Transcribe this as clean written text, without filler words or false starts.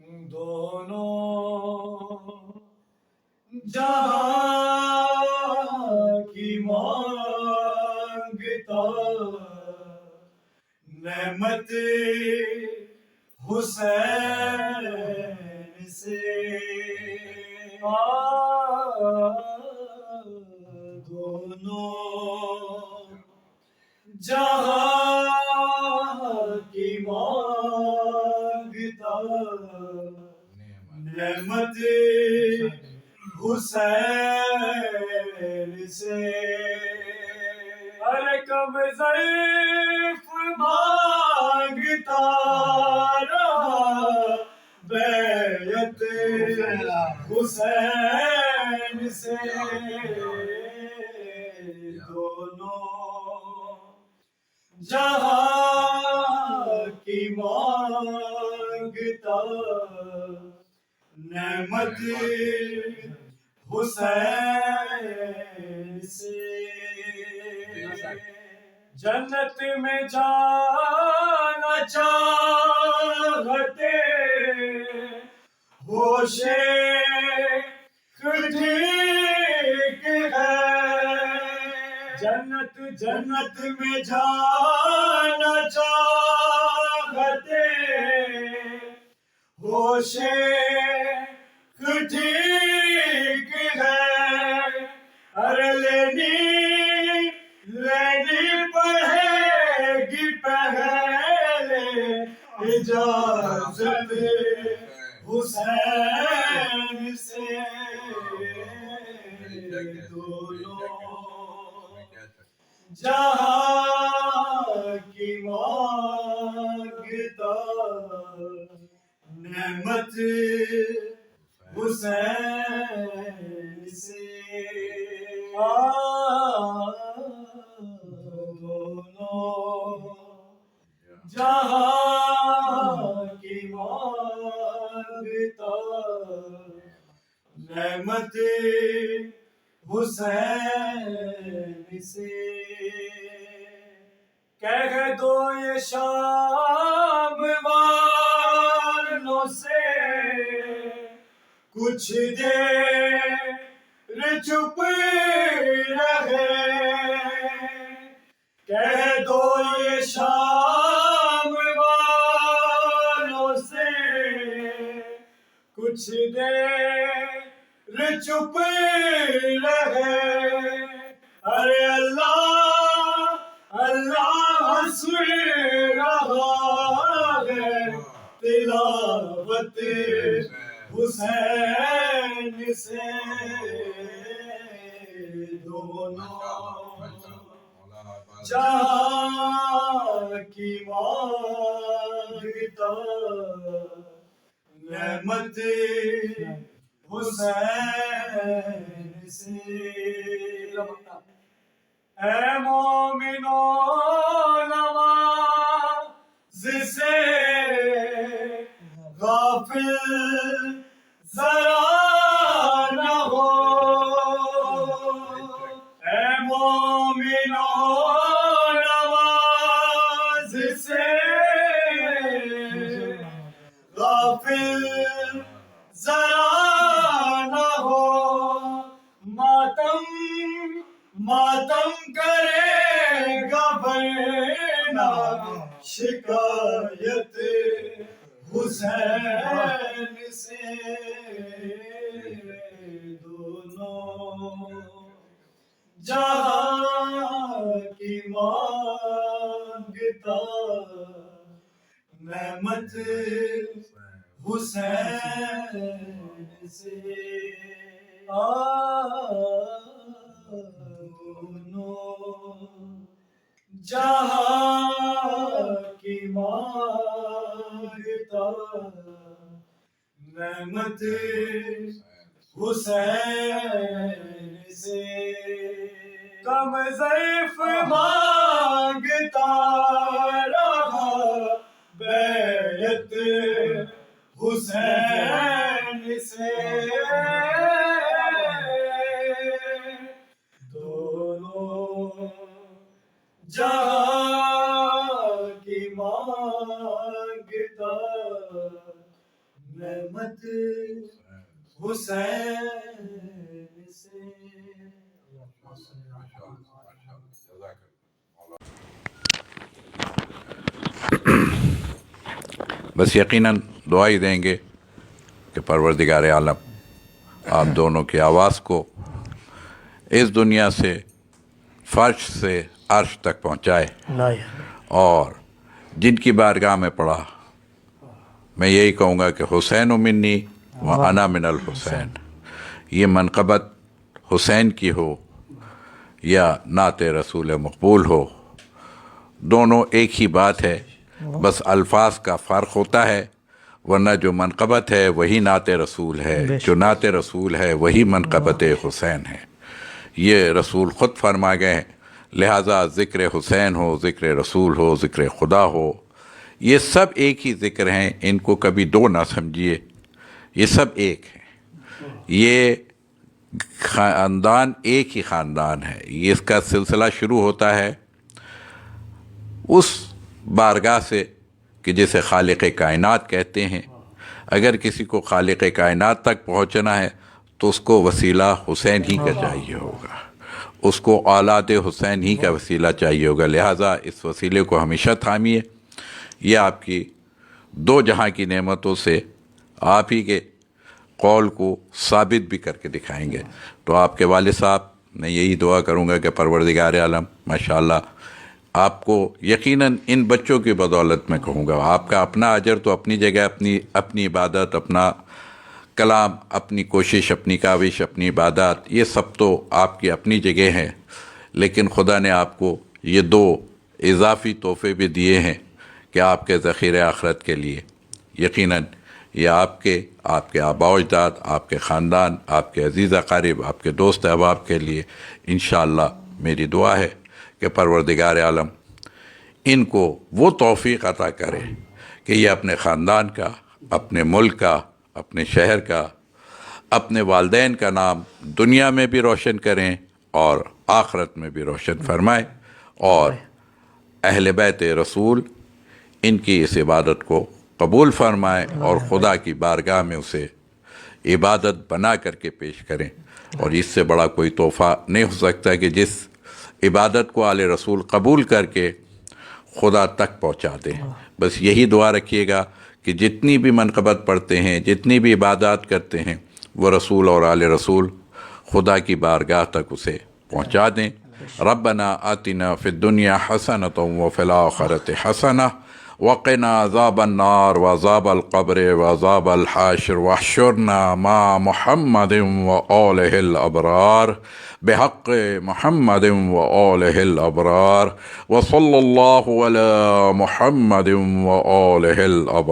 دونوں جہاں کی مانگتا نعمت حسین سے دونوں جہاں کی مانگتا نعمت حسین سے ارے کب ضعیف مانگتا رہا بیعت حسین سے دونوں جہاں کی مانگتا نعمت حسین سے جنت میں جانا چاہتے ہوش ٹھیک ہے جنت میں جانا چاہتے ہوش ٹھیک ہے ارے لینی پڑے گی پہلے اجازت حسین سے دونوں جہاں کی مانگتا نعمت حسین سے دونوں جہاں کی مانگتا نعمت حسین سے کہہ دو یہ شام والوں سے کچھ دیر چپ رہے کہہ دو یہ شام والوں سے کچھ دیر چپ رہے ارے اللہ سن رہا ہے تلاوت حسین سے دونوں جہاں کی مانگتا نعمت حسین سے اے مومنوں نماز سے غافل ذرا نہ ہو اے مومنوں نماز سے غافل ذرا نہ ہو ماتم کرے گا ورنہ شکایت حسین سے دونوں جہاں کی مانگتا نعمت حسین سے جہاں کی مانگتا نعمت حسین سے کم ضعیف مانگتا رہا بیعت حسین سے دونوں جہاں کی مانگتا رحمت حسین سے. بس یقیناً دعا ہی دیں گے کہ پروردگار عالم آپ دونوں کی آواز کو اس دنیا سے فرش سے عرش تک پہنچائے، اور جن کی بارگاہ میں پڑھا میں یہی کہوں گا کہ حسین منی و انا من الحسین، یہ منقبت حسین کی ہو یا نعت رسول مقبول ہو، دونوں ایک ہی بات ہے، بس الفاظ کا فرق ہوتا ہے، ورنہ جو منقبت ہے وہی نعت رسول ہے، جو نعت رسول ہے وہی منقبت حسین ہے. یہ رسول خود فرما گئے ہیں، لہٰذا ذکر حسین ہو، ذکر رسول ہو، ذکر خدا ہو، یہ سب ایک ہی ذکر ہیں، ان کو کبھی دو نہ سمجھیے، یہ سب ایک ہیں. یہ خاندان ایک ہی خاندان ہے. یہ اس کا سلسلہ شروع ہوتا ہے اس بارگاہ سے کہ جسے خالق کائنات کہتے ہیں. اگر کسی کو خالق کائنات تک پہنچنا ہے تو اس کو وسیلہ حسین ہی کا چاہیے ہوگا، اس کو اولاد حسین ہی کا وسیلہ چاہیے ہوگا. لہٰذا اس وسیلے کو ہمیشہ تھامیے. یہ آپ کی دو جہاں کی نعمتوں سے آپ ہی کے قول کو ثابت بھی کر کے دکھائیں گے. تو آپ کے والد صاحب، میں یہی دعا کروں گا کہ پروردگار عالم ماشاءاللہ آپ کو یقیناً ان بچوں کی بدولت میں کہوں گا، آپ کا اپنا اجر تو اپنی جگہ، اپنی عبادت، اپنا کلام، اپنی کوشش، اپنی کاوش، اپنی عبادات، یہ سب تو آپ کی اپنی جگہ ہیں، لیکن خدا نے آپ کو یہ دو اضافی تحفے بھی دیے ہیں کہ آپ کے ذخیرہ آخرت کے لیے. یقیناً یہ آپ کے آباء و اجداد، آپ کے خاندان، آپ کے عزیز اقارب، آپ کے دوست احباب کے لیے انشاءاللہ میری دعا ہے کہ پروردگار عالم ان کو وہ توفیق عطا کرے کہ یہ اپنے خاندان کا، اپنے ملک کا، اپنے شہر کا، اپنے والدین کا نام دنیا میں بھی روشن کریں اور آخرت میں بھی روشن فرمائے، اور اہل بیت رسول ان کی اس عبادت کو قبول فرمائے اور خدا کی بارگاہ میں اسے عبادت بنا کر کے پیش کریں. اور اس سے بڑا کوئی تحفہ نہیں ہو سکتا کہ جس عبادت کو آل رسول قبول کر کے خدا تک پہنچا دیں. بس یہی دعا رکھیے گا کہ جتنی بھی منقبت پڑھتے ہیں، جتنی بھی عبادات کرتے ہیں، وہ رسول اور آل رسول خدا کی بارگاہ تک اسے پہنچا دیں. ربنا آتنا فی الدنیا حسنۃ وفی الآخرۃ حسنۃ وقنا عذاب النار وعذاب القبر وعذاب الحشر واحشرنا مع محمد وآلہ الابرار بحق محمد وآلہ الابرار وصلی اللہ علی محمد وآلہ الابرار.